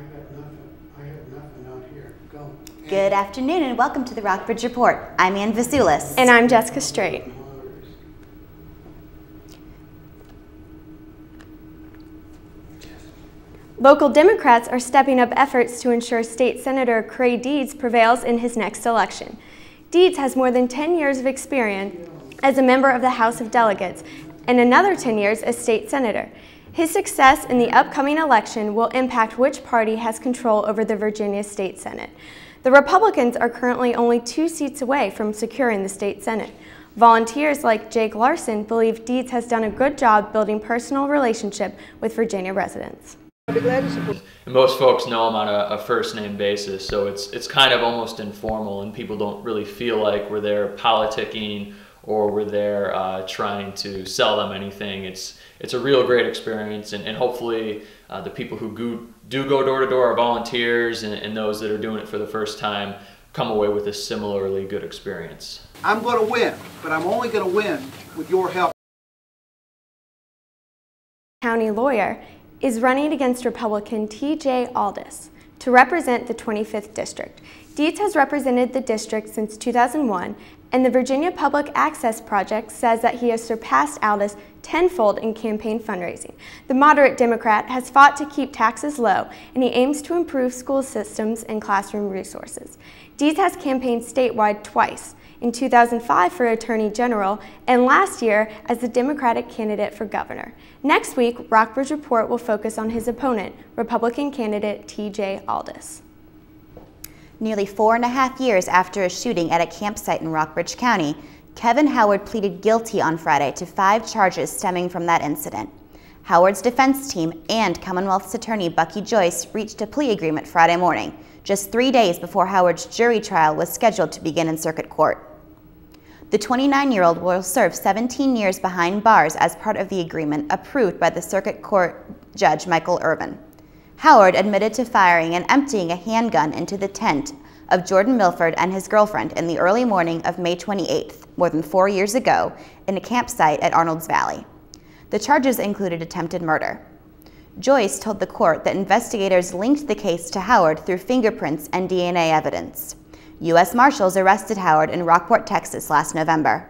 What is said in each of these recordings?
I have nothing out here. Go. Good afternoon and welcome to the Rockbridge Report. I'm Ann Vasulis. And I'm Jessica Strait. Local Democrats are stepping up efforts to ensure State Senator Cray Deeds prevails in his next election. Deeds has more than 10 years of experience as a member of the House of Delegates and another 10 years as state senator. His success in the upcoming election will impact which party has control over the Virginia State Senate. The Republicans are currently only 2 seats away from securing the state Senate. Volunteers like Jake Larson believe Deeds has done a good job building personal relationship with Virginia residents. And most folks know him on a first-name basis, so it's kind of almost informal, and people don't really feel like we're there politicking or we're there trying to sell them anything. It's a real great experience, and hopefully the people who do go door-to-door, are volunteers, and those that are doing it for the first time come away with a similarly good experience. I'm going to win, but I'm only going to win with your help. County lawyer is running against Republican T.J. Aldis to represent the 25th District. Deeds has represented the district since 2001, and the Virginia Public Access Project says that he has surpassed Aldis tenfold in campaign fundraising. The moderate Democrat has fought to keep taxes low, and he aims to improve school systems and classroom resources. Deeds has campaigned statewide twice, in 2005 for Attorney General, and last year as the Democratic candidate for governor. Next week, Rockbridge Report will focus on his opponent, Republican candidate T.J. Aldis. Nearly 4.5 years after a shooting at a campsite in Rockbridge County, Kevin Howard pleaded guilty on Friday to 5 charges stemming from that incident. Howard's defense team and Commonwealth's attorney Bucky Joyce reached a plea agreement Friday morning, just 3 days before Howard's jury trial was scheduled to begin in circuit court. The 29-year-old will serve 17 years behind bars as part of the agreement approved by the circuit court judge Michael Irvin. Howard admitted to firing and emptying a handgun into the tent of Jordan Milford and his girlfriend in the early morning of May 28th, more than 4 years ago, in a campsite at Arnold's Valley. The charges included attempted murder. Joyce told the court that investigators linked the case to Howard through fingerprints and DNA evidence. U.S. Marshals arrested Howard in Rockport, Texas last November.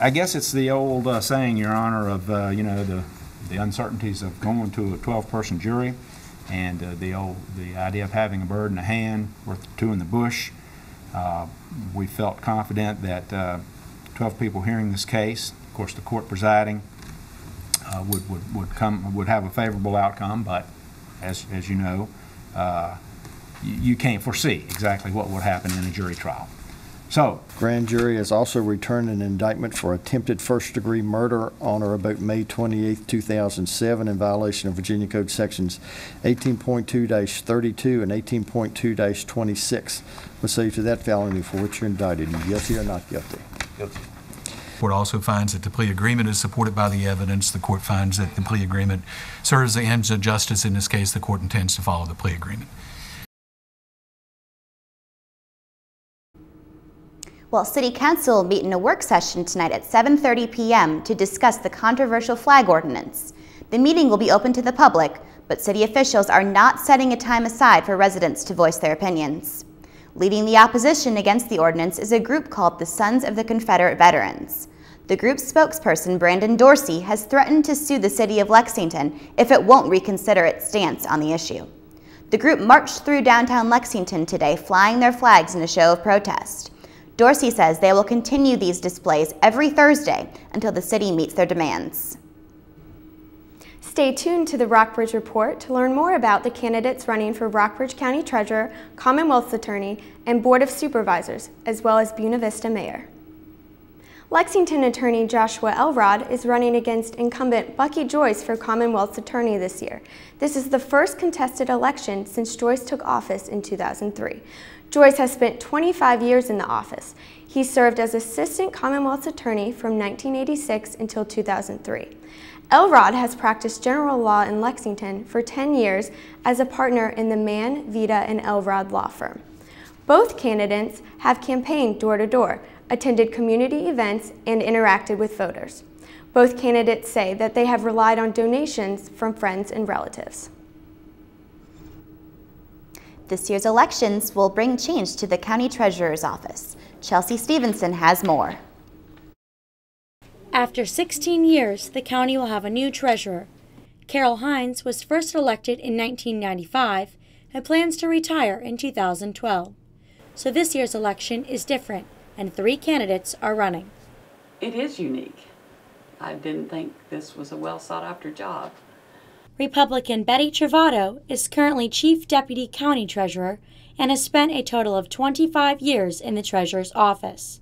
I guess it's the old saying, Your Honor, of the uncertainties of going to a 12-person jury, and the idea of having a bird in the hand worth 2 in the bush. We felt confident that 12 people hearing this case, of course the court presiding, would have a favorable outcome, but as you know, you can't foresee exactly what would happen in a jury trial. So, grand jury has also returned an indictment for attempted first-degree murder on or about May 28, 2007 in violation of Virginia Code sections 18.2-32 and 18.2-26. We'll say to that felony for which you're indicted. You guilty or not guilty? guilty. The court also finds that the plea agreement is supported by the evidence. The court finds that the plea agreement serves the ends of justice. In this case, the court intends to follow the plea agreement. Well, City Council will meet in a work session tonight at 7:30 p.m. to discuss the controversial flag ordinance. The meeting will be open to the public, but city officials are not setting a time aside for residents to voice their opinions. Leading the opposition against the ordinance is a group called the Sons of the Confederate Veterans. The group's spokesperson, Brandon Dorsey, has threatened to sue the city of Lexington if it won't reconsider its stance on the issue. The group marched through downtown Lexington today, flying their flags in a show of protest. Dorsey says they will continue these displays every Thursday until the city meets their demands. Stay tuned to the Rockbridge Report to learn more about the candidates running for Rockbridge County Treasurer, Commonwealth's Attorney, and Board of Supervisors, as well as Buena Vista Mayor. Lexington Attorney Joshua Elrod is running against incumbent Bucky Joyce for Commonwealth's Attorney this year. This is the first contested election since Joyce took office in 2003. Joyce has spent 25 years in the office. He served as Assistant Commonwealth's Attorney from 1986 until 2003. Elrod has practiced general law in Lexington for 10 years as a partner in the Mann, Vita, and Elrod law firm. Both candidates have campaigned door-to-door, attended community events, and interacted with voters. Both candidates say that they have relied on donations from friends and relatives. This year's elections will bring change to the county treasurer's office. Chelsea Stevenson has more. After 16 years, the county will have a new treasurer. Carol Hines was first elected in 1995 and plans to retire in 2012. So this year's election is different, and 3 candidates are running. It is unique. I didn't think this was a well sought after job. Republican Betty Travato is currently Chief Deputy County Treasurer and has spent a total of 25 years in the Treasurer's office.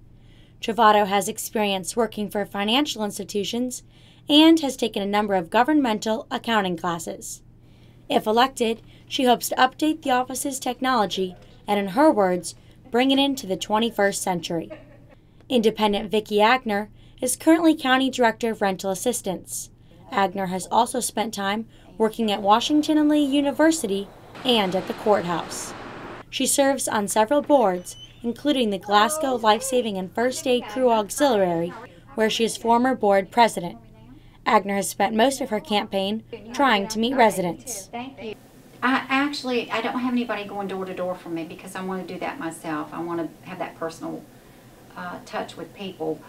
Travato has experience working for financial institutions and has taken a number of governmental accounting classes. If elected, she hopes to update the office's technology and, in her words, bring it into the 21st century. Independent Vicki Agner is currently County Director of Rental Assistance. Agner has also spent time working at Washington and Lee University and at the courthouse. She serves on several boards, including the Glasgow Life-Saving and First Aid Crew Auxiliary, where she is former board president. Agner has spent most of her campaign trying to meet residents. Thank you. I don't have anybody going door to door for me because I want to do that myself. I want to have that personal touch with people.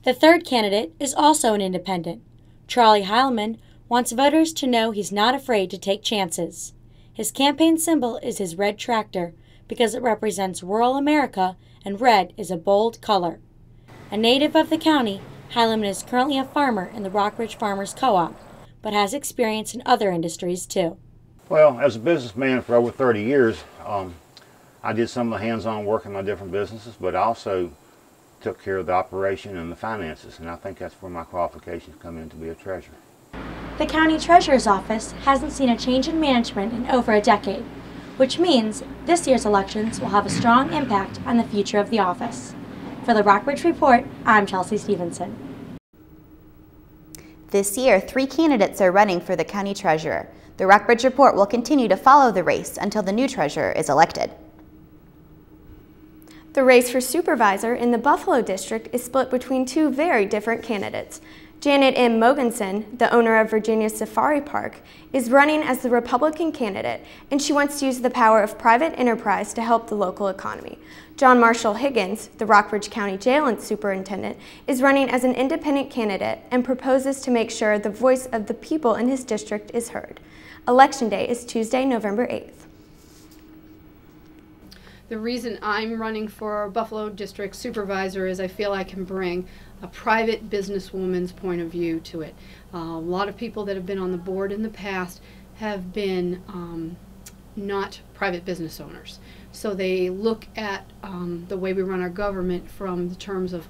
The third candidate is also an independent. Charlie Heilman wants voters to know he's not afraid to take chances. His campaign symbol is his red tractor because it represents rural America and red is a bold color. A native of the county, Heilman is currently a farmer in the Rockbridge Farmers Co-op, but has experience in other industries too. Well, as a businessman for over 30 years, I did some of the hands-on work in my different businesses, but I also took care of the operation and the finances, and I think that's where my qualifications come in to be a treasurer. The county treasurer's office hasn't seen a change in management in over a decade, which means this year's elections will have a strong impact on the future of the office. For the Rockbridge Report, I'm Chelsea Stevenson. This year, 3 candidates are running for the county treasurer. The Rockbridge Report will continue to follow the race until the new treasurer is elected. The race for supervisor in the Buffalo district is split between 2 very different candidates. Janet M. Mogensen, the owner of Virginia Safari Park, is running as the Republican candidate, and she wants to use the power of private enterprise to help the local economy. John Marshall Higgins, the Rockbridge County Jail Superintendent, is running as an independent candidate and proposes to make sure the voice of the people in his district is heard. Election Day is Tuesday, November 8th. The reason I'm running for Buffalo District Supervisor is I feel I can bring a private businesswoman's point of view to it. A lot of people that have been on the board in the past have been not private business owners. So they look at the way we run our government from the terms of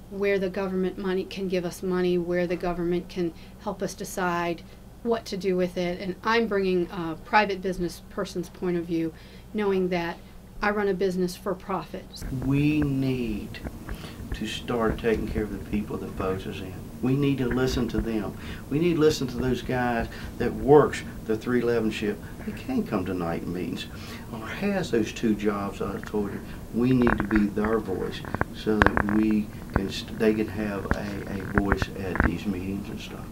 where the government money can give us money, where the government can help us decide what to do with it. And I'm bringing a private business person's point of view, knowing that I run a business for profit. We need to start taking care of the people that votes us in. We need to listen to them. We need to listen to those guys that works the 311 shift. They can't come to night meetings or has those 2 jobs I told you. We need to be their voice so that they can have a voice at these meetings and stuff.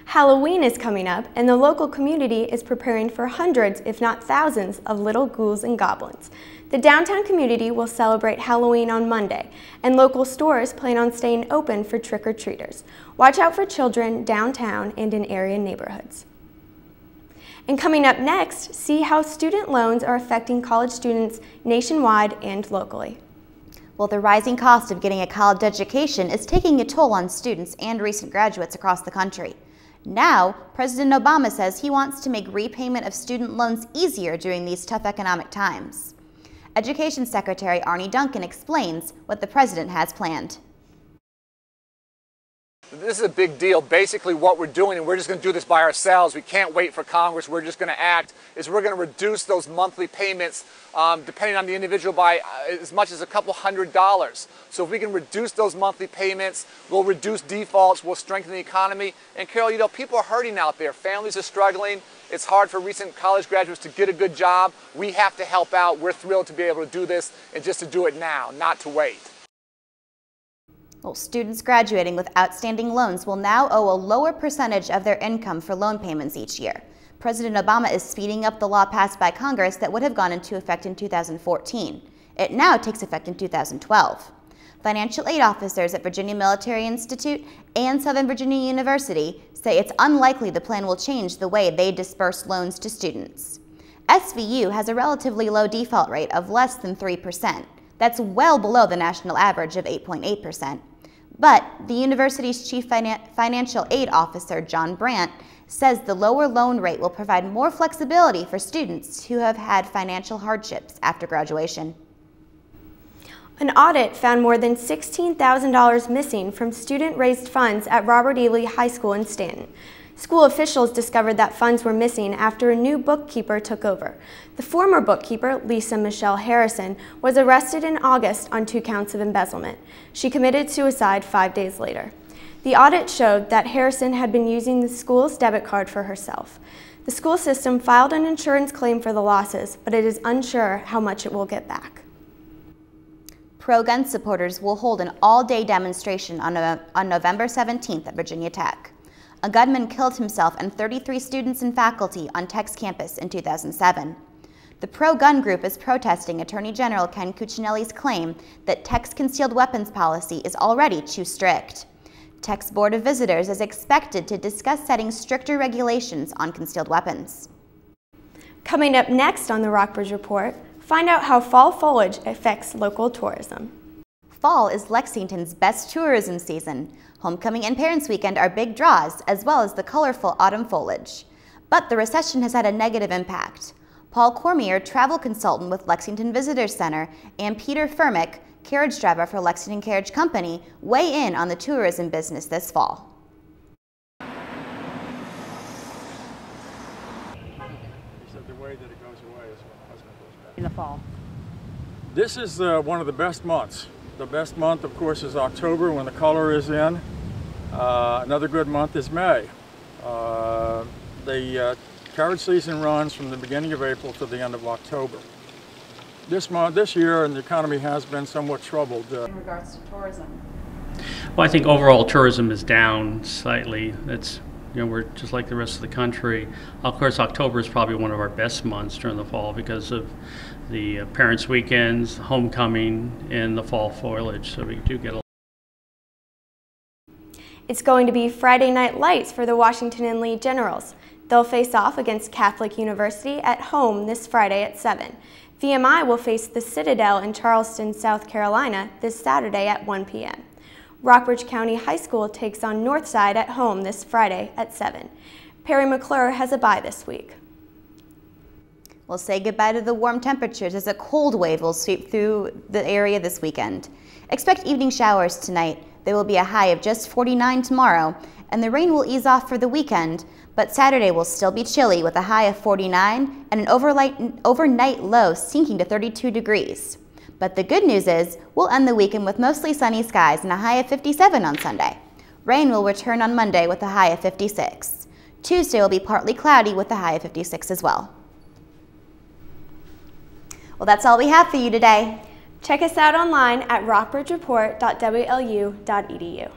Halloween is coming up, and the local community is preparing for hundreds, if not thousands, of little ghouls and goblins. The downtown community will celebrate Halloween on Monday, and local stores plan on staying open for trick-or-treaters. Watch out for children downtown and in area neighborhoods. And coming up next, see how student loans are affecting college students nationwide and locally. Well, the rising cost of getting a college education is taking a toll on students and recent graduates across the country. Now, President Obama says he wants to make repayment of student loans easier during these tough economic times. Education Secretary Arne Duncan explains what the president has planned. This is a big deal. Basically what we're doing, and we're just going to do this by ourselves, we can't wait for Congress, we're just going to act, is we're going to reduce those monthly payments depending on the individual by as much as a couple $100s. So if we can reduce those monthly payments, we'll reduce defaults, we'll strengthen the economy. And Carol, you know, people are hurting out there. Families are struggling. It's hard for recent college graduates to get a good job. We have to help out. We're thrilled to be able to do this and just to do it now, not to wait. Well, students graduating with outstanding loans will now owe a lower percentage of their income for loan payments each year. President Obama is speeding up the law passed by Congress that would have gone into effect in 2014. It now takes effect in 2012. Financial aid officers at Virginia Military Institute and Southern Virginia University say it's unlikely the plan will change the way they disperse loans to students. SVU has a relatively low default rate of less than 3%. That's well below the national average of 8.8%. But the university's chief financial aid officer, John Brandt, says the lower loan rate will provide more flexibility for students who have had financial hardships after graduation. An audit found more than $16,000 missing from student-raised funds at Robert E. Lee High School in Stanton. School officials discovered that funds were missing after a new bookkeeper took over. The former bookkeeper, Lisa Michelle Harrison, was arrested in August on 2 counts of embezzlement. She committed suicide 5 days later. The audit showed that Harrison had been using the school's debit card for herself. The school system filed an insurance claim for the losses, but it is unsure how much it will get back. Pro-gun supporters will hold an all-day demonstration on November 17th at Virginia Tech. A gunman killed himself and 33 students and faculty on Tech's campus in 2007. The pro-gun group is protesting Attorney General Ken Cuccinelli's claim that Tech's concealed weapons policy is already too strict. Tech's Board of Visitors is expected to discuss setting stricter regulations on concealed weapons. Coming up next on the Rockbridge Report, find out how fall foliage affects local tourism. Fall is Lexington's best tourism season. Homecoming and Parents Weekend are big draws, as well as the colorful autumn foliage. But the recession has had a negative impact. Paul Cormier, travel consultant with Lexington Visitors Center, and Peter Furmich, carriage driver for Lexington Carriage Company, weigh in on the tourism business this fall. In the fall. This is one of the best months. The best month, of course, is October when the color is in. Another good month is May. The carriage season runs from the beginning of April to the end of October. This year, and the economy has been somewhat troubled. In regards to tourism? Well, I think overall tourism is down slightly. It's, we're just like the rest of the country. Of course, October is probably one of our best months during the fall because of the parents' weekends, homecoming, and the fall foliage. So we do get a It's going to be Friday Night Lights for the Washington and Lee Generals. They'll face off against Catholic University at home this Friday at 7. VMI will face the Citadel in Charleston, South Carolina this Saturday at 1 p.m. Rockbridge County High School takes on Northside at home this Friday at 7. Perry McClure has a bye this week. We'll say goodbye to the warm temperatures as a cold wave will sweep through the area this weekend. Expect evening showers tonight. There will be a high of just 49 tomorrow, and the rain will ease off for the weekend, but Saturday will still be chilly with a high of 49 and an overnight low sinking to 32 degrees. But the good news is we'll end the weekend with mostly sunny skies and a high of 57 on Sunday. Rain will return on Monday with a high of 56. Tuesday will be partly cloudy with a high of 56 as well. Well, that's all we have for you today. Check us out online at rockbridgereport.wlu.edu.